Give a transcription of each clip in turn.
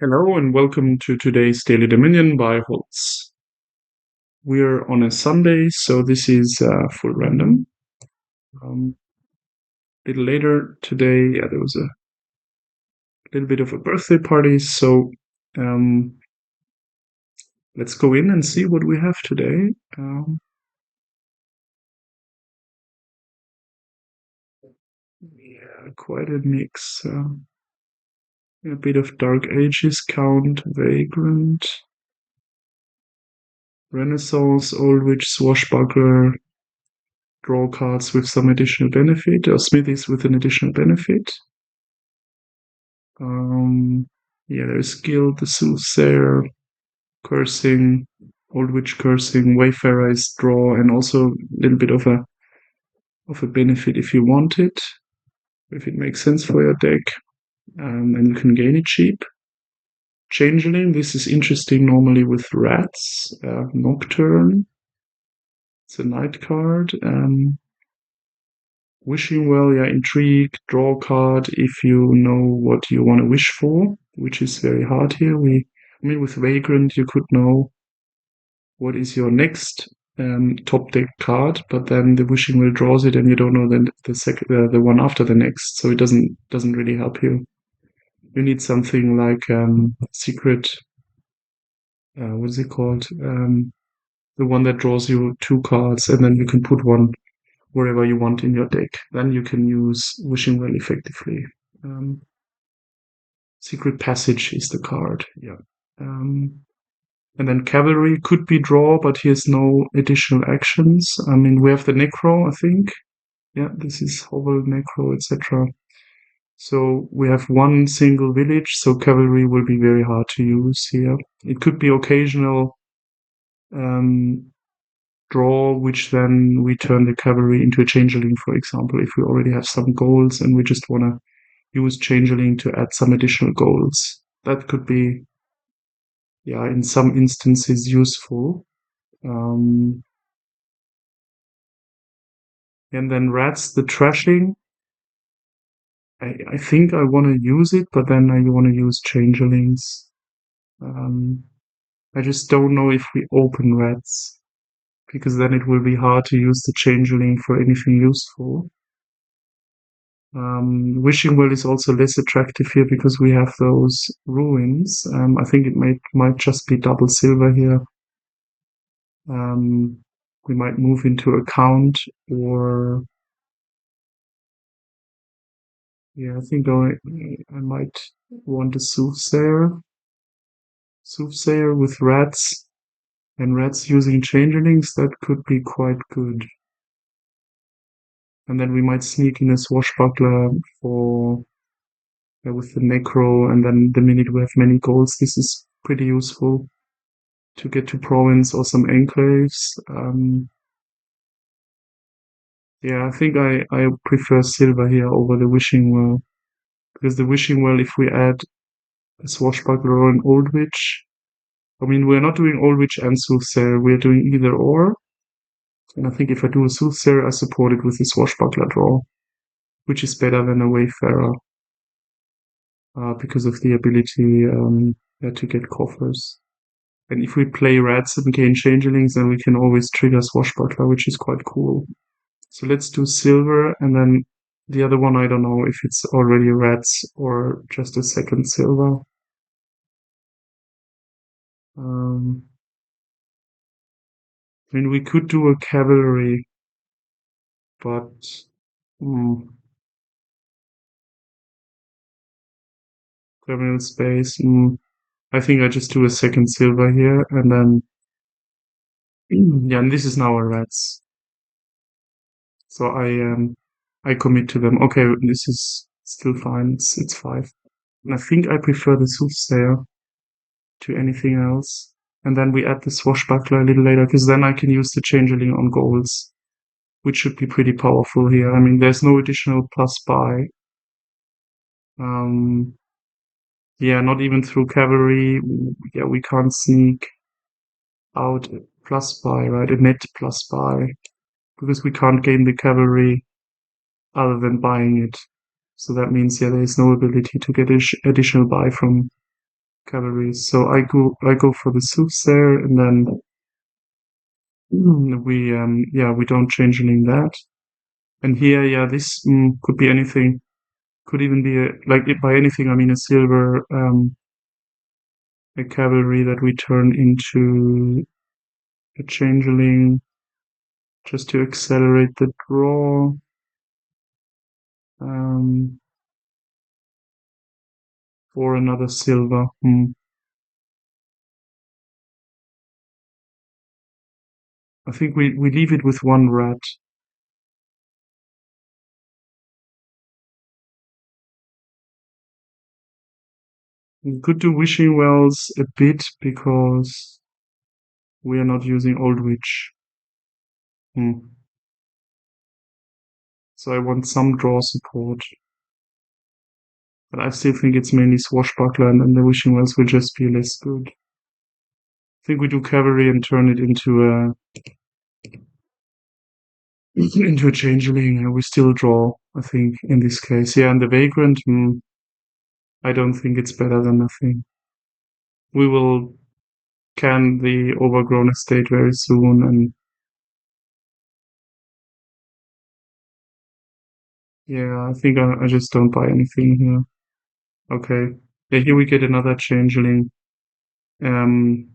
Hello and welcome to today's Daily Dominion by Holtz. We're on a Sunday, so this is full random. A little later today, there was a little bit of a birthday party, so um, let's go in and see what we have today. Yeah, quite a mix. A bit of Dark Ages, Count, Vagrant, Renaissance, Old Witch, Swashbuckler, draw cards with some additional benefit, or smithies with an additional benefit. Yeah, there's Guild, the Soothsayer, Cursing, Old Witch Cursing, Wayfarer is draw, and also a little bit of a benefit if you want it, if it makes sense for your deck, and you can gain it cheap. Changeling, this is interesting normally with Rats, Nocturne, it's a night card. Wishing Well, yeah, Intrigue, draw card if you know what you want to wish for, which is very hard here. I mean, with Vagrant, you could know what is your next top deck card, but then the Wishing Well draws it, and you don't know then the one after the next, so it doesn't really help you. You need something like Secret. What is it called? The one that draws you two cards, and then you can put one wherever you want in your deck. Then you can use Wishing Well effectively. Secret Passage is the card, yeah. And then Cavalry could be draw, but here's no additional actions. I mean, we have the Necro, I think. Yeah, this is Hovel, Necro, etc. So we have one single village, so Cavalry will be very hard to use here. It could be occasional draw, which then we turn the Cavalry into a Changeling, for example, if we already have some goals and we just want to use Changeling to add some additional goals. That could be, yeah, in some instances useful. And then Rats, the Trashing. I think I want to use it, but then I want to use Changelings. I just don't know if we open Rats, because then it will be hard to use the Changeling for anything useful. Wishing Well is also less attractive here because we have those ruins. I think it might just be double silver here. We might move into a count, or yeah, I think I might want a Soothsayer with Rats, and Rats using Changelings. That could be quite good. And then we might sneak in a Swashbuckler for with the Necro, and then the minute we have many goals, this is pretty useful to get to Province or some Enclaves. Yeah, I think I prefer Silver here over the Wishing Well, because the Wishing Well, if we add a Swashbuckler or an Old Witch, I mean, we're not doing Old Witch and Soothsayer, we're doing either or. And I think if I do a Soothsayer, I support it with a Swashbuckler draw, which is better than a Wayfarer, because of the ability to get coffers. And if we play Rats and gain Changelings, then we can always trigger Swashbuckler, which is quite cool. So let's do Silver, and then the other one, I don't know if it's already Rats or just a second Silver. I mean, we could do a Cavalry, but terminal space. I think I just do a second Silver here, and then yeah, and this is now a Rats. So I commit to them. Okay, this is still fine. It's 5. And I think I prefer the Soothsayer to anything else. And then we add the Swashbuckler a little later, because then I can use the Changeling on goals, which should be pretty powerful here. I mean, there's no additional plus buy. Yeah, not even through Cavalry. Yeah, we can't sneak out a plus buy, right? A net plus buy, because we can't gain the Cavalry other than buying it. So that means, yeah, there is no ability to get additional buy from cavalries. So I go for the soothsayer, and then we don't change any that. And here, yeah, this could be anything. Could even be by anything I mean a silver a cavalry that we turn into a changeling just to accelerate the draw. Um, or another silver. I think we leave it with one red. We could do wishing wells a bit because we are not using old witch. So I want some draw support. But I still think it's mainly swashbuckler, and then the wishing wells will just be less good. I think we do cavalry and turn it into a changeling, and we still draw, I think, in this case. Yeah, and the vagrant, I don't think it's better than nothing. We will can the overgrown estate very soon, and yeah, I think I just don't buy anything here. Okay. Yeah, here we get another changeling. Um,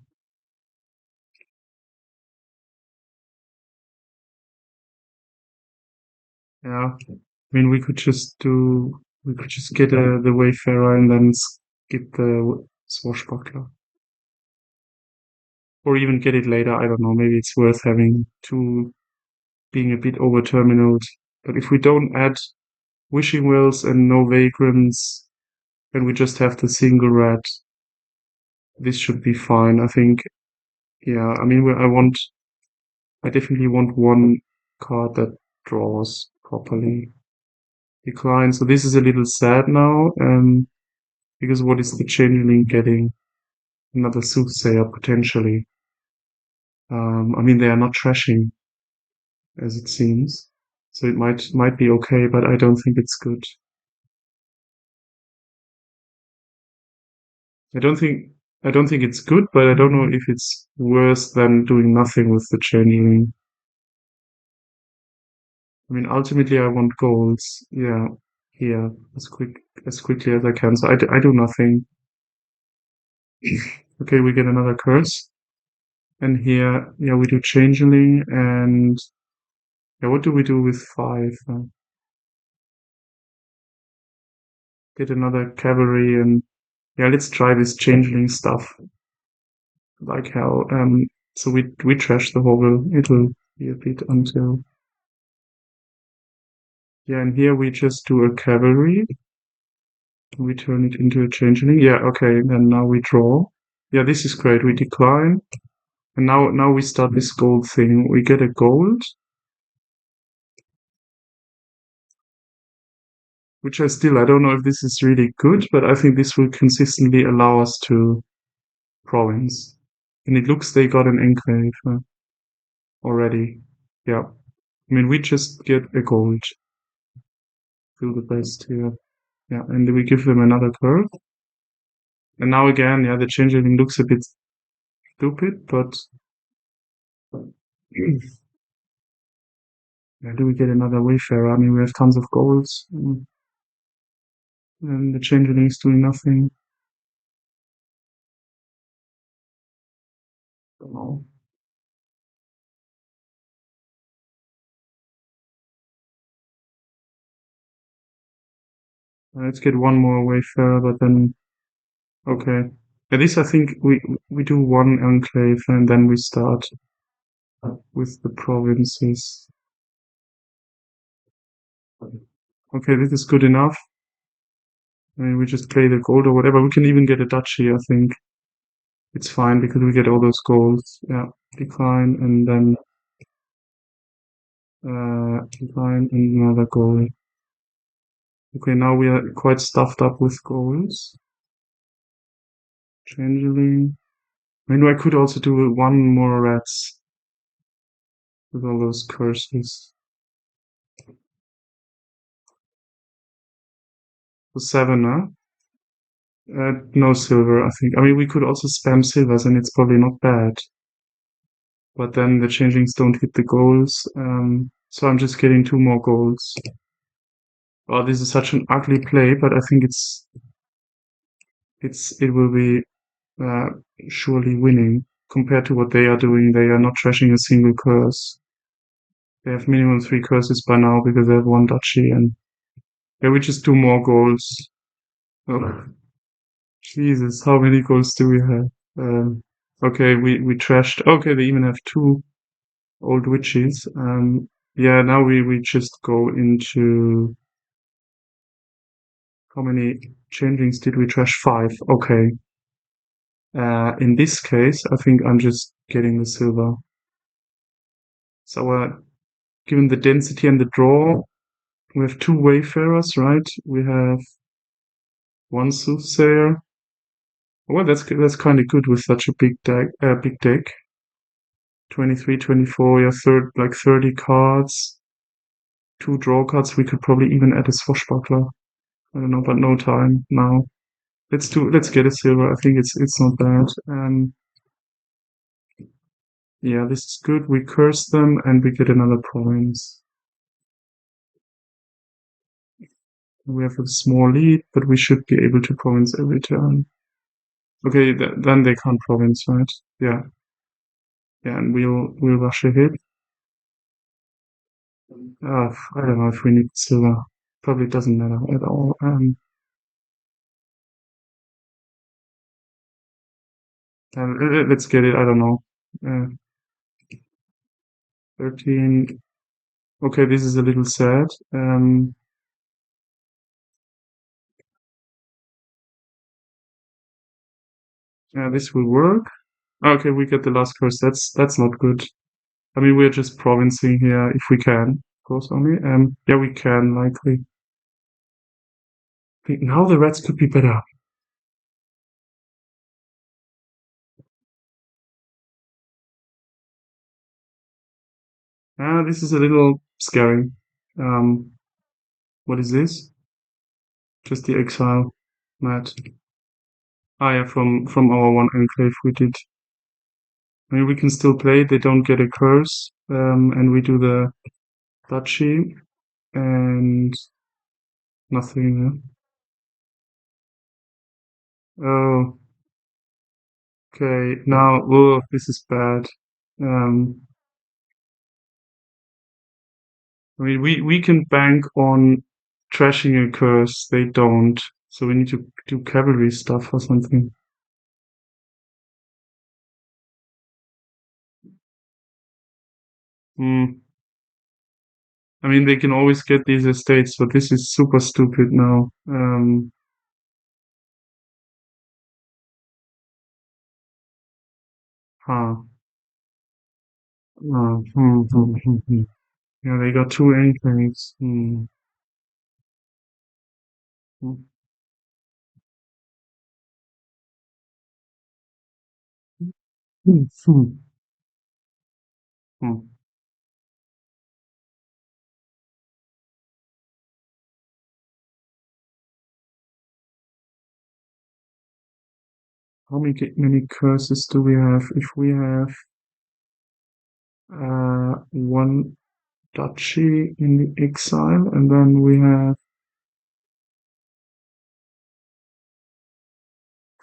yeah, I mean, we could just get the Wayfarer and then skip the Swashbuckler. Or even get it later, I don't know, maybe it's worth having two being a bit over terminaled. But if we don't add Wishing Wells and no Vagrants, and we just have the single red, this should be fine. I think, yeah, I mean, I definitely want one card that draws properly. Decline. So this is a little sad now, because what is the changeling getting? Another soothsayer potentially. I mean, they are not trashing as it seems, so it might be okay, but I don't think it's good. I don't think I don't think it's good, but I don't know if it's worse than doing nothing with the changeling. I mean, ultimately, I want goals. Yeah, here as quickly as I can. So I do nothing. Okay, we get another curse. And here, yeah, we do changeling, and yeah, what do we do with 5? Get another cavalry, and yeah, let's try this changeling stuff like hell. So we trash the hovel. It will be a bit until yeah, and here we just do a cavalry. We turn it into a changeling. Yeah, okay, and now we draw. Yeah, this is great. We decline. And now we start this gold thing. We get a gold, which I don't know if this is really good, but I think this will consistently allow us to province. And it looks they got an enclave already. Yeah. I mean, we just get a gold. Feel the best here. Yeah, and then we give them another curve. And now again, yeah, the changeling looks a bit stupid, but yeah, do we get another Wayfarer? I mean, we have tons of golds, and the changeling is doing nothing. Don't know. Let's get one more Wayfarer, but then okay. At least I think we do one enclave and then we start with the provinces. Okay, this is good enough. I mean, we just play the gold or whatever. We can even get a duchy, I think. It's fine because we get all those golds. Yeah, decline and then decline and another gold. Okay, now we are quite stuffed up with golds. Changeling. I mean, I could also do one more rats with all those curses. So 7, huh? No silver, I think. I mean, we could also spam silvers, and it's probably not bad. But then the changelings don't hit the goals. So I'm just getting two more goals. Oh, this is such an ugly play, but I think it will be uh, surely winning compared to what they are doing. They are not trashing a single curse. They have minimum three curses by now because they have one duchy, and yeah, we just do more goals. Oh, Jesus, how many goals do we have? Okay, we trashed. Okay, they even have two old witches. Yeah, now we just go into how many changelings did we trash? Five. Okay. In this case, I think I'm just getting the silver. So, given the density and the draw, we have two wayfarers, right? We have one soothsayer. Well, that's kind of good with such a big deck. 23, 24. Yeah, like 30 cards. Two draw cards. We could probably even add a swashbuckler. I don't know, but no time now. Let's get a silver. I think it's not bad. Yeah, this is good. We curse them and we get another province. We have a small lead, but we should be able to province every turn. Okay, then they can't province, right? Yeah, yeah, and we'll rush ahead. I don't know if we need silver. Probably doesn't matter at all. Let's get it. I don't know. Uh, 13. Okay, this is a little sad. Yeah, this will work. Okay, we get the last curse. That's not good. I mean, we're just provincing here if we can, of course, only. Yeah, we can likely. Now the reds could be better. This is a little scary. Um, what is this? Just the exile, Matt. Ah, yeah, from our one enclave we did. I mean, we can still play. They don't get a curse. And we do the duchy and nothing. Oh, okay. Now, oh, this is bad. Um, I mean, we can bank on trashing a curse. They don't. So we need to do cavalry stuff or something. Hmm. I mean, they can always get these estates, but this is super stupid now. Huh. Yeah, they got two anchors. Hmm. Hmm. Hmm. Hmm. How many curses do we have? If we have one duchy in the exile, and then we have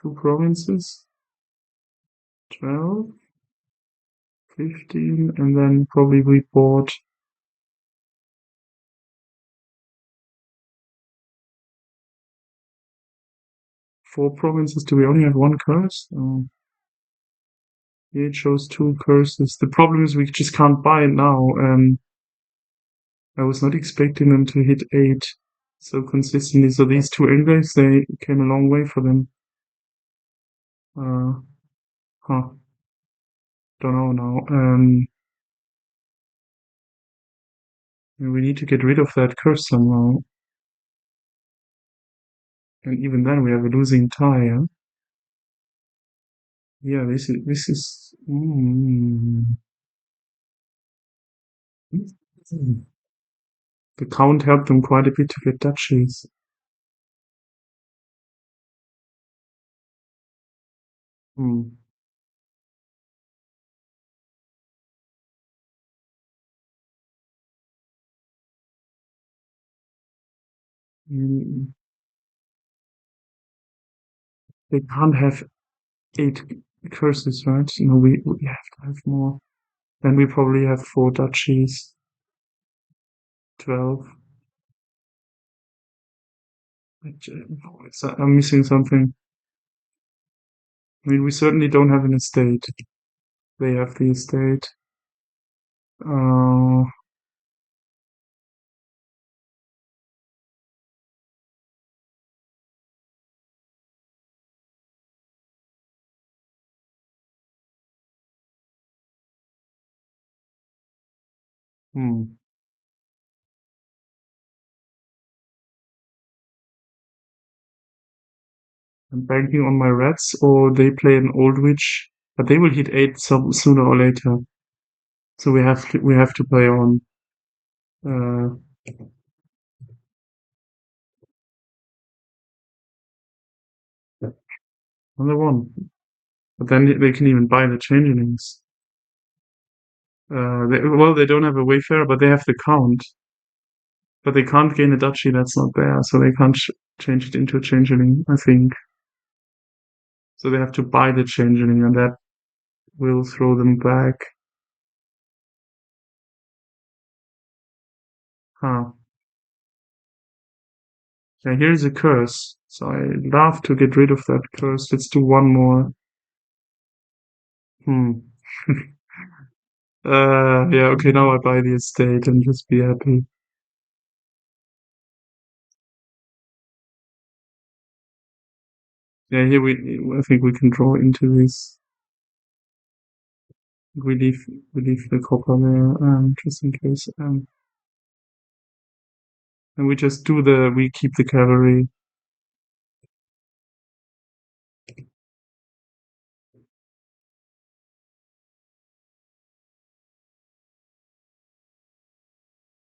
two provinces, 12, 15, and then probably we bought four provinces. Do we only have one curse? Oh, yeah, it shows two curses. The problem is we just can't buy it now. I was not expecting them to hit 8 so consistently. So these two inlays, they came a long way for them. Uh, huh, don't know now. We need to get rid of that curse somehow. And even then, we have a losing tie. Huh? Yeah, this is. The count helped them quite a bit to get duchies. Hmm. Mm, they can't have 8 curses, right? No, we have to have more. Then we probably have 4 duchies. 12. I'm missing something. I mean, we certainly don't have an estate. They have the estate. Uh, hmm. I'm banking on my rats, or they play an old witch, but they will hit 8 some sooner or later. So we have to play on. Uh, Another one. But then they can even buy the changelings. Well, they don't have a wayfarer, but they have the count. But they can't gain a duchy that's not there, so they can't change it into a changeling, I think. So they have to buy the changeling, and that will throw them back. Huh. Yeah, here's a curse. So I'd love to get rid of that curse. Let's do one more. Hmm. Yeah, okay, now I buy the estate and just be happy. Yeah, here I think we can draw into this. We leave, we leave the copper there, just in case. And we just we keep the cavalry.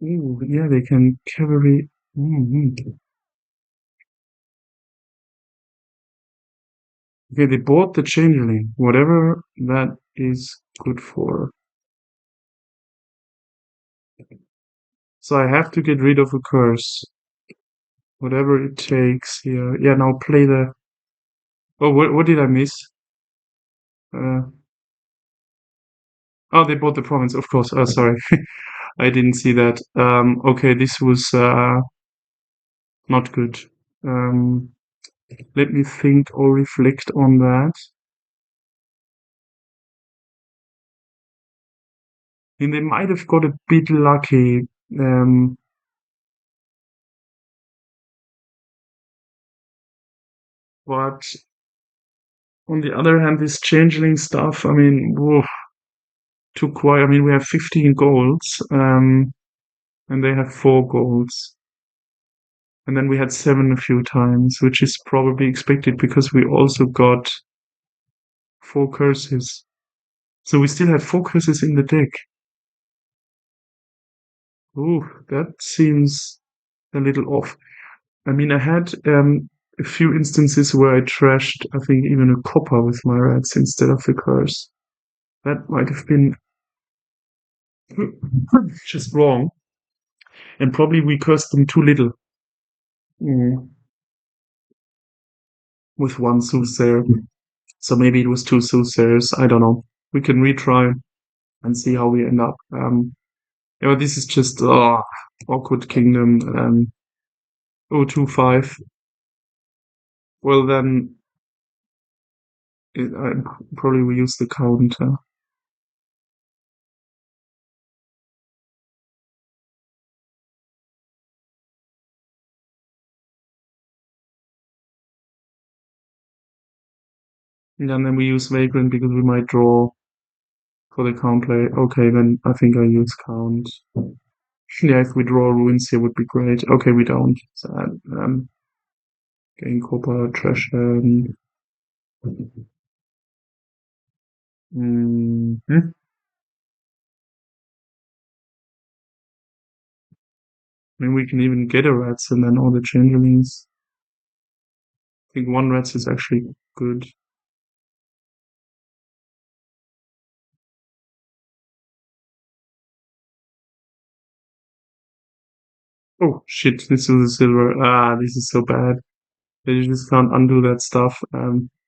Ooh, yeah, they can cavalry. Mm-hmm. Okay, they bought the changeling, whatever that is good for. So I have to get rid of a curse, whatever it takes here. Yeah, now play the. Oh, what did I miss? Uh, oh, they bought the province, of course. Oh, sorry, I didn't see that. Okay, this was not good. Um, Let me think or reflect on that. I mean, they might have got a bit lucky. Um, but on the other hand, this changeling stuff, I mean, whoa, too quiet. I mean, we have 15 goals, and they have 4 goals. And then we had 7 a few times, which is probably expected because we also got 4 curses. So we still have 4 curses in the deck. Ooh, that seems a little off. I mean, I had a few instances where I trashed, I think, even a copper with my rats instead of the curse. That might have been just wrong. And probably we cursed them too little. Mm. With one soothsayer. So maybe it was 2 soothsayers. I don't know. We can retry and see how we end up. Yeah, but this is just awkward kingdom. 025. Well, then probably we use the counter. And then we use Vagrant because we might draw for the count play. Okay, then I think I use count. Yeah, if we draw ruins here would be great. Okay, we don't. So, gain copper, trash. I mean, we can even get a rats and then all the changelings. I think one rats is actually good. Oh shit, this was a silver. Ah, this is so bad. You just can't undo that stuff.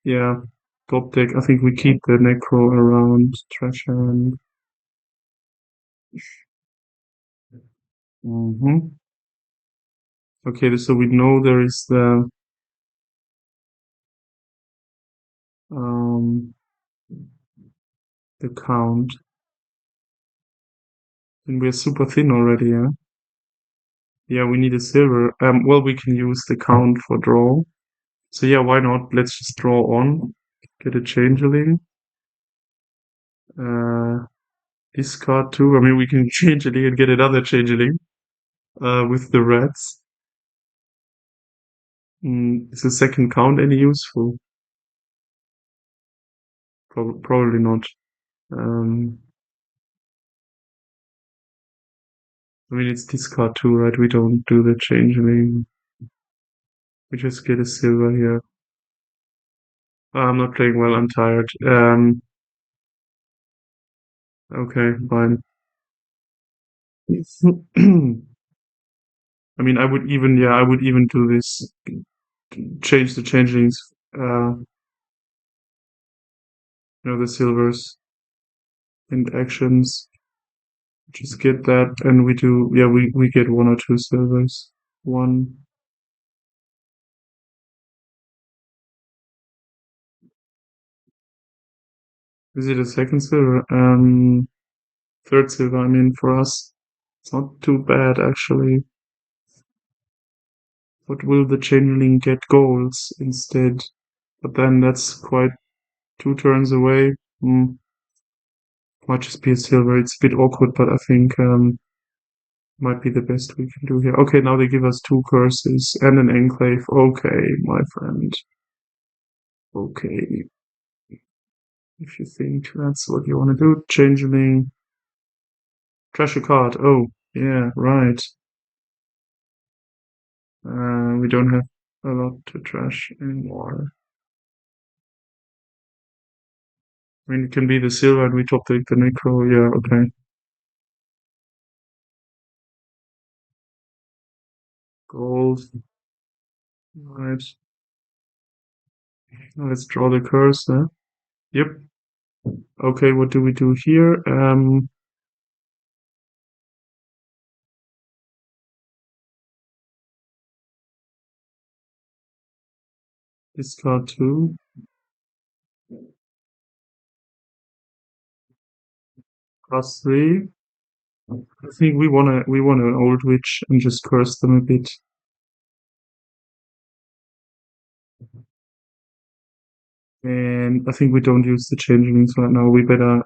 Yeah. Top deck. I think we keep the necro around trash and. Hmm. Okay, so we know there is um the count. And we're super thin already, yeah? Yeah, we need a silver. Well, we can use the count for draw. So yeah, why not? Let's just draw on. Get a changeling. Uh, discard two. I mean, we can changeling and get another changeling. With the rats. Is the second count any useful? Probably not. Um, I mean, it's discard two, right? We don't do the changeling. We just get a silver here. I'm not playing well. I'm tired. Okay, fine. I mean, I would even do this, change the changelings, the silvers and actions. Just get that, and we do, yeah, we get one or two silvers. One, is it a second silver? Third silver, I mean, for us. It's not too bad, actually. But will the changeling get goals instead? But then that's quite two turns away. Might just be a silver. It's a bit awkward, but I think might be the best we can do here. Okay, now they give us two curses and an enclave. Okay, my friend. Okay, if you think that's what you want to do, changeling, trash a card. Oh, yeah, right. We don't have a lot to trash anymore. I mean, it can be the silver and we top take the necro. Yeah, okay. Gold. Right. Now let's draw the curse. Yep. Okay, what do we do here? Discard two. Plus three. I think we want an old witch and just curse them a bit. And I think we don't use the changelings right now. We better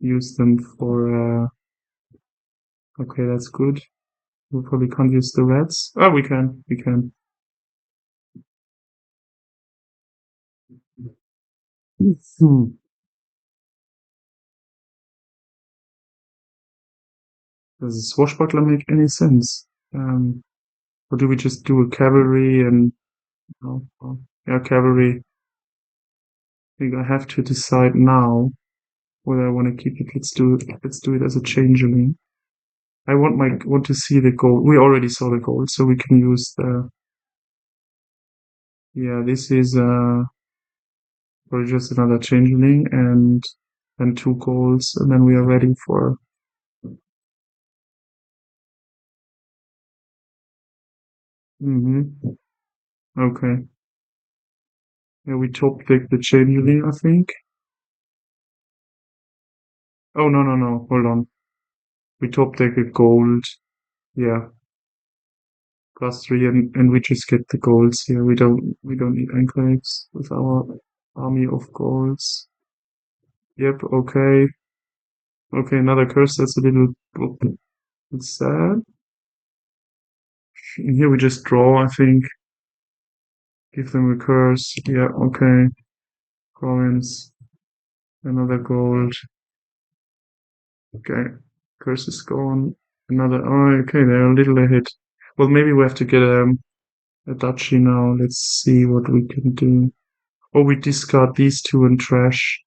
use them for okay, that's good. We probably can't use the rats. Oh, we can. We can. Hmm. Does a swashbuckler make any sense? Or do we just do a cavalry and yeah, cavalry. I think I have to decide now whether I want to keep it. Let's do it as a changeling. I want to see the gold. We already saw the gold, so we can use the. Yeah, this is or just another changeling and two golds, and then we are ready for. Mm-hmm. Okay. Yeah, we top deck the changeling, I think. Oh no no no! Hold on. We top deck a gold. Yeah, plus three, and we just get the golds here. We don't need enclaves with our army of golds. Yep. Okay. Okay. Another curse. That's a little sad. And here we just draw. I think. Give them a curse. Yeah. Okay. Province. Another gold. Okay. Curse is gone. Another. Oh, okay. They're a little ahead. Well, maybe we have to get a duchy now. Let's see what we can do. Oh, we discard these two and trash.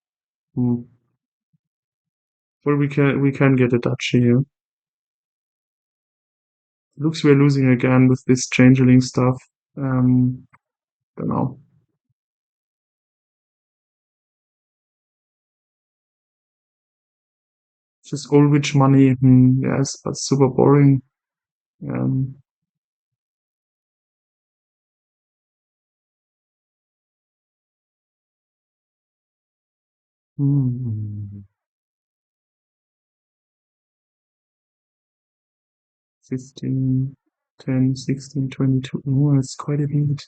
Hmm. Well, we can get a duchy here. Looks we're losing again with this changeling stuff. Don't know. Just old witch money. Yes, but super boring. Um, hmm, 15, 10, 16, 22. Oh, it's quite a bit.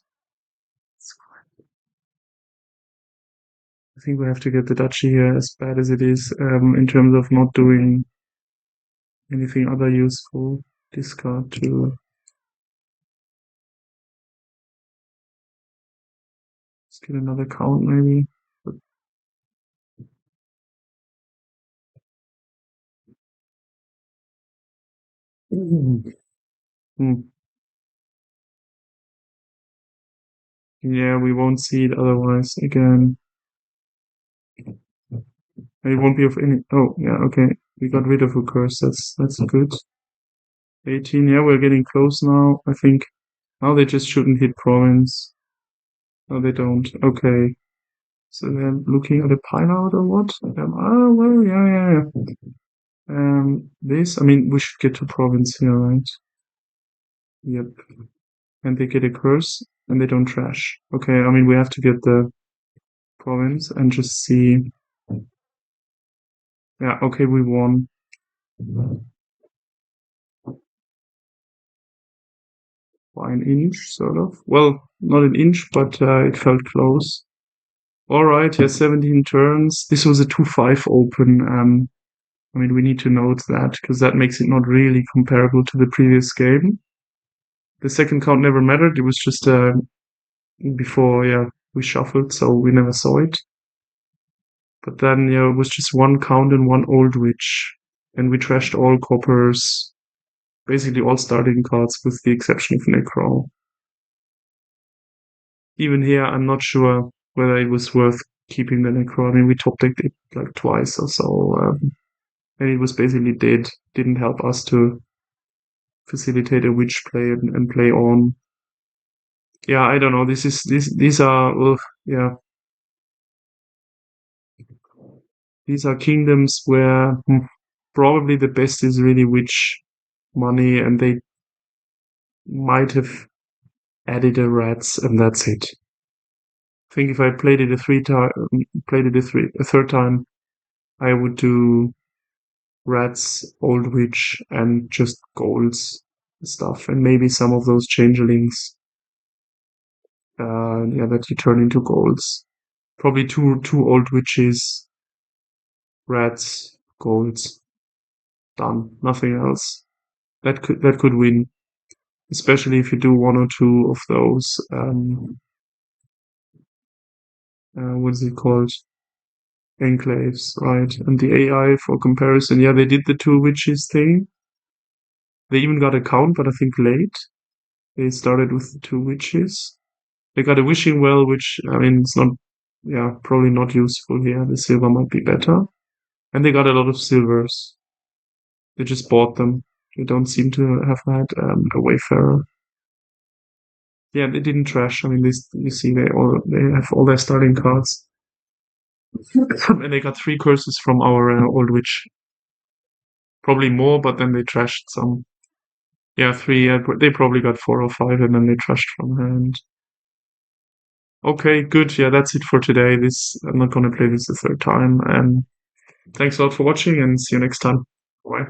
I think we have to get the duchy here, as bad as it is, in terms of not doing anything other useful. Discard to. Let's get another count, maybe. But, hmm, yeah, we won't see it otherwise again. It won't be of any. Oh, yeah, okay. We got rid of a curse. That's good. 18. Yeah, we're getting close now. I think now they just shouldn't hit province. No, they don't. Okay. So they're looking at a pile out or what? Oh, well, yeah, yeah, yeah. This, I mean, we should get to province here, right? Yep. And they get a curse and they don't trash. Okay, I mean, we have to get the province and just see. Yeah, okay, we won. By an inch, sort of. Well, not an inch, but it felt close. All right, yeah, 17 turns. This was a 2-5 open. I mean, we need to note that because that makes it not really comparable to the previous game. The second count never mattered. It was just before, yeah, we shuffled, so we never saw it. But then, yeah, it was just one count and one old witch, and we trashed all coppers, basically all starting cards, with the exception of Necro. Even here, I'm not sure whether it was worth keeping the Necro. I mean, we top decked it like twice or so, and it was basically dead. Didn't help us to facilitate a witch play and play on. Yeah, I don't know. These are yeah, these are kingdoms where probably the best is really witch money, and they might have added a rats, and that's it. I think if I played it a third time, I would do rats, old witch, and just golds stuff, and maybe some of those changelings. Yeah, that you turn into golds. Probably two old witches, rats, golds. Done. Nothing else. That could win, especially if you do one or two of those. What is it called? Enclaves, right? And the AI for comparison, yeah, they did the two witches thing. They even got a count, but I think late. They started with the two witches. They got a wishing well, which I mean, it's not, yeah, probably not useful here. The silver might be better. And they got a lot of silvers. They just bought them. They don't seem to have had a wayfarer. Yeah, they didn't trash. I mean, this you see, they have all their starting cards, and they got three curses from our old witch. Probably more, but then they trashed some. Yeah, three. They probably got four or five, and then they trashed from hand. Okay, good. Yeah, that's it for today. This I'm not gonna play this a third time. And thanks a lot for watching, and see you next time. Bye.